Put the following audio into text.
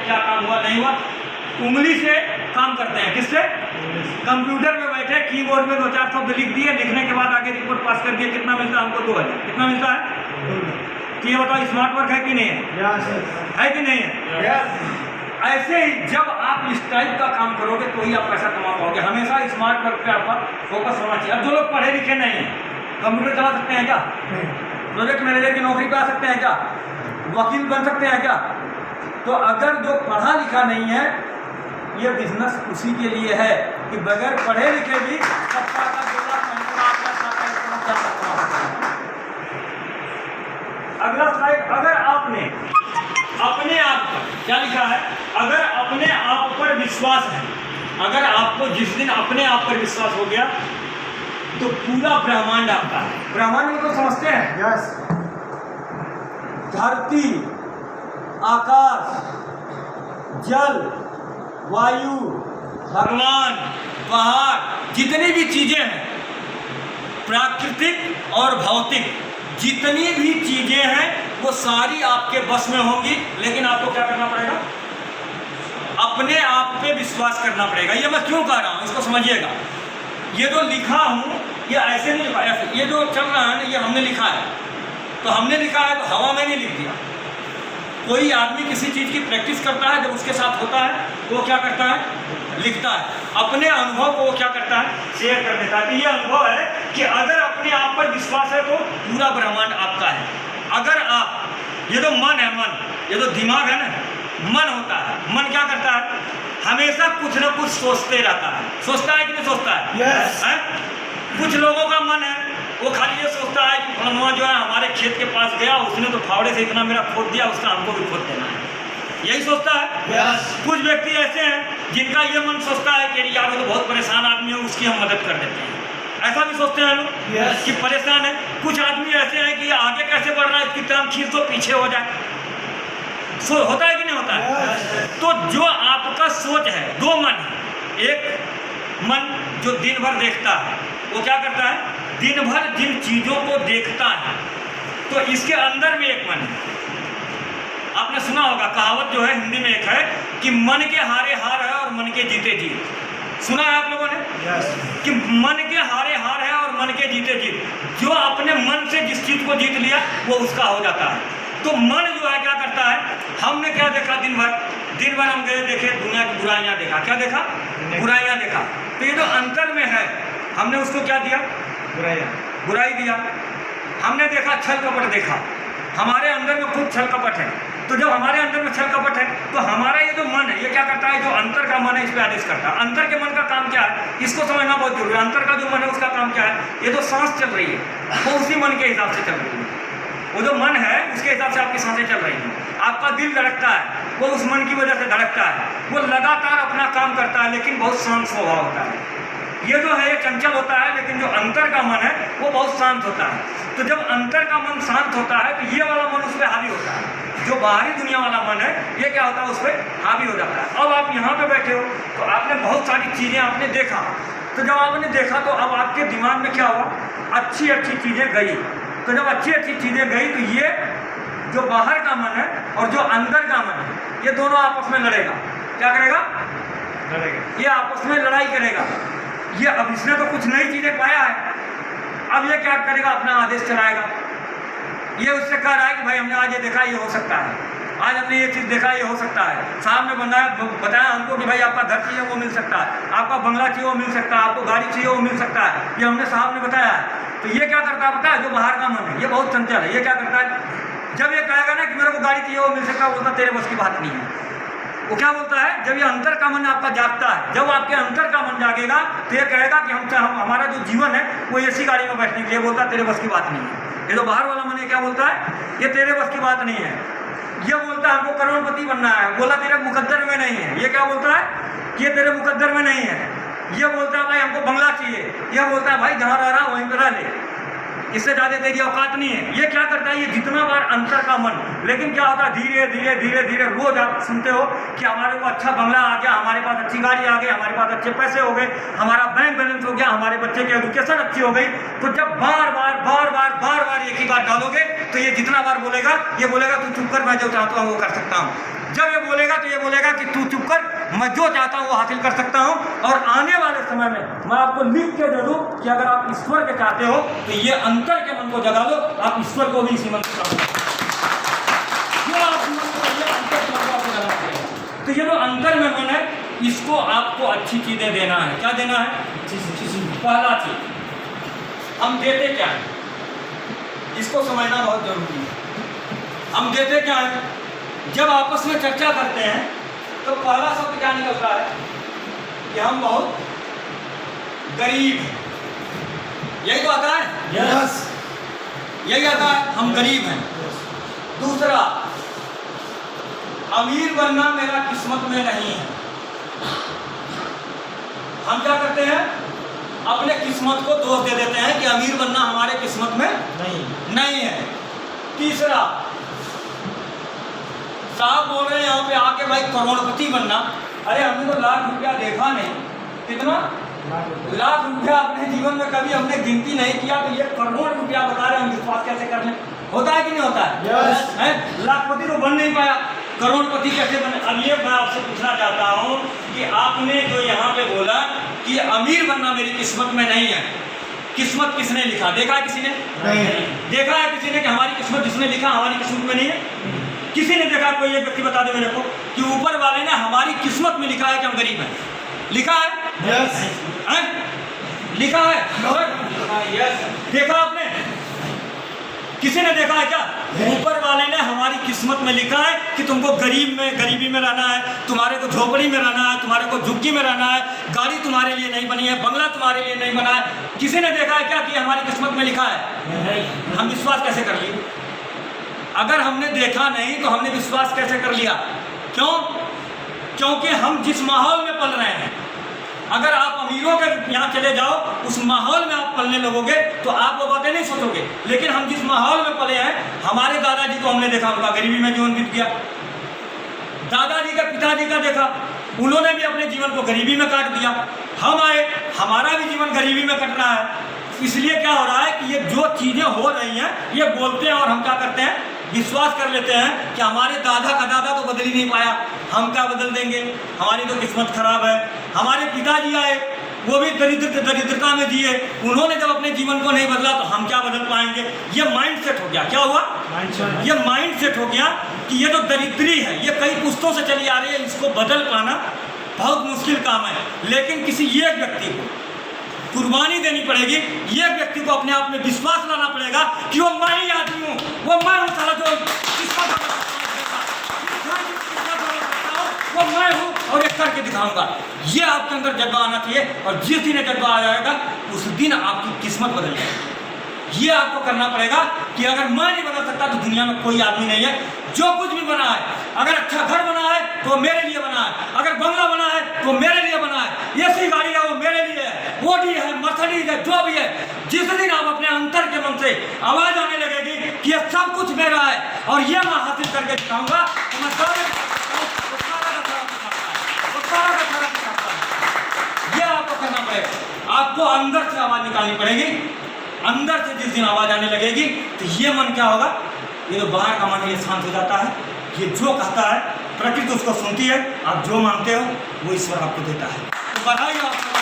क्या काम हुआ नहीं हुआ। उंगली से काम करते हैं, किससे? कंप्यूटर में बैठे कीबोर्ड में 2-4 शब्द लिख दिए, लिखने के बाद आगे रिपोर्ट पास कर दिए, कितना मिलता है हमको? 2000। कितना मिलता है? तो ये बताओ स्मार्ट वर्क है कि नहीं है? है कि नहीं है? ऐसे ही जब आप इस टाइप का काम करोगे तो ही आप पैसा कमा पाओगे। हमेशा स्मार्ट वर्क पे आपका फोकस होना चाहिए। अब जो लोग पढ़े लिखे नहीं हैं, कंप्यूटर चला सकते हैं क्या? प्रोजेक्ट मैनेजर की नौकरी पे आ सकते हैं क्या? वकील बन सकते हैं क्या? तो अगर जो पढ़ा लिखा नहीं है, ये बिजनेस उसी के लिए है कि बगैर पढ़े लिखे भी सबका का 2 लाख महीने में आपका खाता है। अगला स्लाइड, अगर आपने अपने आप पर क्या लिखा है? अगर अपने आप पर विश्वास है, अगर आपको जिस दिन अपने आप पर विश्वास हो गया तो पूरा ब्रह्मांड आपका है। ब्रह्मांड में तो समझते हैं? यस। धरती, आकाश, जल, वायु, भगवान, पहाड़, जितनी भी चीजें हैं, प्राकृतिक और भौतिक जितनी भी चीजें हैं वो सारी आपके बस में होंगी, लेकिन आपको क्या करना पड़ेगा? अपने आप पे विश्वास करना पड़ेगा। ये मैं क्यों कह रहा हूं, इसको समझिएगा। ये जो लिखा हूं ये ऐसे नहीं लिखा, ये जो चल रहा है ना ये हमने लिखा है, तो हमने लिखा है तो हवा में नहीं लिख दिया। कोई आदमी किसी चीज़ की प्रैक्टिस करता है, जब उसके साथ होता है तो वो क्या करता है? लिखता है। अपने अनुभव को वो क्या करता है? शेयर कर देता है। तो ये अनुभव है कि अगर अपने आप पर विश्वास है तो पूरा ब्रह्मांड आपका है। अगर आप, ये जो मन है, मन, ये जो दिमाग है ना, मन होता है, मन क्या करता है? हमेशा कुछ ना कुछ सोचते रहता है। सोचता है कि नहीं सोचता है? yes. है? कुछ लोगों का मन है वो खाली ये सोचता है कि फलाना जो है हमारे खेत के पास गया, उसने तो फावड़े से इतना मेरा खोद दिया, उसका हमको भी खोद देना है, यही सोचता है। yes. कुछ व्यक्ति ऐसे हैं जिनका ये मन सोचता है कि यार वो तो बहुत परेशान आदमी है, उसकी हम मदद कर देते हैं। ऐसा भी सोचते हैं लोग yes. कि परेशान है। कुछ आदमी ऐसे हैं कि आगे कैसे बढ़ रहा है, इसकी तरह खींच तो पीछे हो जाए। होता है कि नहीं होता है? yes. तो जो आपका सोच है, 2 मन है। एक मन जो दिन भर देखता है, वो क्या करता है? दिन भर जिन चीजों को देखता है, तो इसके अंदर में एक मन है। आपने सुना होगा कहावत जो है हिंदी में एक है कि मन के हारे हार है और मन के जीते जीत। सुना है आप लोगों ने? yes. कि मन के हारे हार है और मन के जीते जीत। जो अपने मन से जिस चीज को जीत लिया वो उसका हो जाता है। तो मन जो है क्या करता है? हमने क्या देखा दिन भर हम गए, देखे दुनिया की बुराइयां देखा। क्या देखा? बुराइयां देखा। तो ये जो अंतर में है, हमने उसको क्या दिया? बुराई दिया। हमने देखा छल कपट देखा, हमारे अंदर में खुद छल कपट है। तो जब हमारे अंदर में छल कपट है तो हमारा ये जो मन है ये क्या करता है? जो अंतर का मन है इस पर आदेश करता है। अंतर के मन का काम क्या है इसको समझना बहुत जरूरी है। अंतर का जो मन है उसका काम क्या है? ये जो सांस चल रही है वो उसी मन के हिसाब से चल रही है। वो जो मन है उसके हिसाब से आपकी सांसें चल रही हैं। आपका दिल धड़कता है वो उस मन की वजह से धड़कता है। वो लगातार अपना काम करता है लेकिन बहुत शांत स्वभाव होता है। ये जो है ये चंचल होता है, लेकिन जो अंतर का मन है वो बहुत शांत होता है। तो जब अंतर का मन शांत होता है तो ये वाला मन उस पर हावी होता है। जो बाहरी दुनिया वाला मन है ये क्या होता है? उस पर हावी हो जाता है। अब आप यहाँ पे बैठे हो तो आपने बहुत सारी चीज़ें आपने देखा, तो जब आपने देखा तो अब आपके दिमाग में क्या हुआ? अच्छी अच्छी चीज़ें गई। तो जब अच्छी अच्छी चीज़ें गई तो ये जो बाहर का मन है और जो अंदर का मन है ये दोनों आपस में लड़ेगा। क्या करेगा? लड़ेगा। ये आपस में लड़ाई करेगा। ये अब इसने तो कुछ नई चीज़ें पाया है, अब ये क्या करेगा? अपना आदेश चलाएगा। ये उससे कह रहा है कि भाई हमने आज ये देखा, ये हो सकता है, आज हमने ये चीज़ देखा, ये हो सकता है। साहब ने बताया हमको कि भाई आपका घर चाहिए वो मिल सकता है, आपका बंगला चाहिए वो मिल सकता है, आपको गाड़ी चाहिए वो मिल सकता है। ये हमने साहब ने बताया है। तो ये क्या करता है पता है? जो बाहर का मन है ये बहुत चंचल है। ये क्या करता है? जब ये कहेगा ना कि मेरे को गाड़ी चाहिए वो मिल सकता है, बोलता तेरे बस की बात नहीं है। वो क्या बोलता है? जब ये अंतर का मन आपका जागता है, जब आपके अंतर का मन जागेगा तो ये कहेगा कि हम हमारा जो जीवन है वो ऐसी गाड़ी में बैठने के लिए, बोलता तेरे बस की बात नहीं है। ये जो बाहर वाला मन है क्या बोलता है? ये तेरे बस की बात नहीं है। ये बोलता है हमको करोड़पति बनना है, बोला तेरे मुकद्दर में नहीं है। ये क्या बोलता है? ये तेरे मुकद्दर में नहीं है। ये बोलता है भाई हमको बंगला चाहिए, यह बोलता है भाई जहाँ रह रहा वहीं पर रह ले, इससे ज़्यादा तेरी औकात नहीं है। ये क्या करता है? ये जितना बार अंतर का मन, लेकिन क्या होता है? धीरे धीरे धीरे धीरे रोज आप सुनते हो कि हमारे को अच्छा बंगला आ गया, हमारे पास अच्छी गाड़ी आ गई, हमारे पास अच्छे पैसे हो गए, हमारा बैंक बैलेंस हो गया, हमारे बच्चे की एजुकेशन अच्छी हो गई। तो जब बार बार एक ही बात डालोगे तो ये जितना बार बोलेगा ये बोलेगा तू चुप कर, मैं जो चाहता हूँ वो कर सकता हूँ। जब ये बोलेगा तो ये बोलेगा कि तू चुप कर, मैं जो चाहता हूँ वो हासिल कर सकता हूँ। और आने वाले समय में मैं आपको लिख के दे दूँ कि अगर आप ईश्वर के चाहते हो तो ये अंतर के मन को जगा लो, आप ईश्वर को भी इसी मन से चाहो। तो ये जो अंतर में मन है, इसको आपको अच्छी चीजें देना है। क्या देना है? पहला चीज हम देते क्या है, इसको समझना बहुत जरूरी है। हम देते क्या है? जब आपस में चर्चा करते हैं तो पहला शब्द क्या निकलता है कि हम बहुत गरीब हैं। यही तो आता है। यस, यही आता है, हम गरीब हैं। दूसरा, अमीर बनना मेरा किस्मत में नहीं है। हम क्या करते हैं? अपने किस्मत को दोष दे देते हैं कि अमीर बनना हमारे किस्मत में नहीं है। तीसरा, साहब बोल रहे हैं यहाँ पे आके भाई करोड़पति बनना। अरे हमने तो लाख रुपया देखा नहीं। कितना? लाख रुपया अपने जीवन में कभी हमने गिनती नहीं किया, तो ये करोड़ रुपया बता रहे हैं, हम विश्वास कैसे कर लें? होता है कि नहीं होता है? यस। है? लाखपति तो बन नहीं पाया, करोड़पति कैसे बने? अब ये मैं आपसे पूछना चाहता हूँ कि आपने जो यहाँ पे बोला कि अमीर बनना मेरी किस्मत में नहीं है, किस्मत किसने लिखा? देखा है किसी ने? नहीं। देखा है किसी ने कि हमारी किस्मत जिसने लिखा हमारी किस्मत में नहीं है? किसी ने देखा? कोई एक व्यक्ति बता दे मेरे को कि ऊपर वाले ने हमारी किस्मत में लिखा है कि हम गरीब हैं। लिखा है? यस। हैं? लिखा है? यस। देखा आपने? किसी ने देखा है क्या? ऊपर वाले ने हमारी किस्मत में लिखा है कि तुमको गरीबी में रहना है, तुम्हारे को झोपड़ी में रहना है, तुम्हारे को झुग्गी में रहना है, गाड़ी तुम्हारे लिए नहीं बनी है, बंगला तुम्हारे लिए नहीं बना है। किसी ने देखा है क्या कि हमारी किस्मत में लिखा है? हम विश्वास कैसे कर लिए? अगर हमने देखा नहीं तो हमने विश्वास कैसे कर लिया? क्यों? क्योंकि हम जिस माहौल में पल रहे हैं, अगर आप अमीरों के यहाँ चले जाओ, उस माहौल में आप पलने लगोगे तो आप वो बातें नहीं सोचोगे। लेकिन हम जिस माहौल में पले हैं, हमारे दादाजी को हमने देखा, उनका गरीबी में जीवन बीत गया। दादाजी का पिताजी का देखा, उन्होंने भी अपने जीवन को गरीबी में काट दिया। हम आए, हमारा भी जीवन गरीबी में कट रहा है। इसलिए क्या हो रहा है कि ये जो चीज़ें हो रही हैं, ये बोलते हैं और हम क्या करते हैं? विश्वास कर लेते हैं कि हमारे दादा का दादा तो बदल ही नहीं पाया, हम क्या बदल देंगे? हमारी तो किस्मत खराब है। हमारे पिताजी आए, वो भी दरिद्रता में जिए, उन्होंने जब अपने जीवन को नहीं बदला तो हम क्या बदल पाएंगे? ये माइंड सेट हो गया। क्या हुआ? ये माइंड सेट हो गया कि ये जो दरिद्री है, ये कई पुश्तों से चली आ रही है, इसको बदल पाना बहुत मुश्किल काम है। लेकिन किसी एक व्यक्ति को कुर्बानी देनी पड़ेगी, ये व्यक्ति को अपने आप में विश्वास लाना पड़ेगा कि वो मैं ही आदमी हूँ, वो मैं हूँ साला जो वो मैं हूँ और ये करके दिखाऊंगा। ये आपके अंदर जज्बा आना चाहिए, और जिस दिन जज्बा आ जाएगा उस दिन आपकी किस्मत बदल जाएगी। ये आपको करना पड़ेगा कि अगर मैं नहीं बदल सकता तो दुनिया में कोई आदमी नहीं है। जो कुछ भी बना है, अगर अच्छा घर बना है तो मेरे लिए बना है, अगर बंगला बना है तो मेरे लिए बना है, ऐसी गाड़ी है वो मेरे लिए है, ओडी है, मर्सिडीज है, जो भी है। जिस दिन आप अपने अंतर के मन से आवाज आने लगेगी कि ये सब कुछ मेरा है और ये मैं हासिल करके दिखाऊंगा, तो मैं ये आपको करना पड़ेगा। आपको अंदर से आवाज निकालनी पड़ेगी। अंदर से जिस दिन आवाज आने लगेगी तो ये मन क्या होगा? ये तो बाहर का मन है, ये शांत हो जाता है। ये जो कहता है प्रकृति उसको सुनती है। आप जो मांगते हो वो ईश्वर आपको देता है। तो बधाई आपको।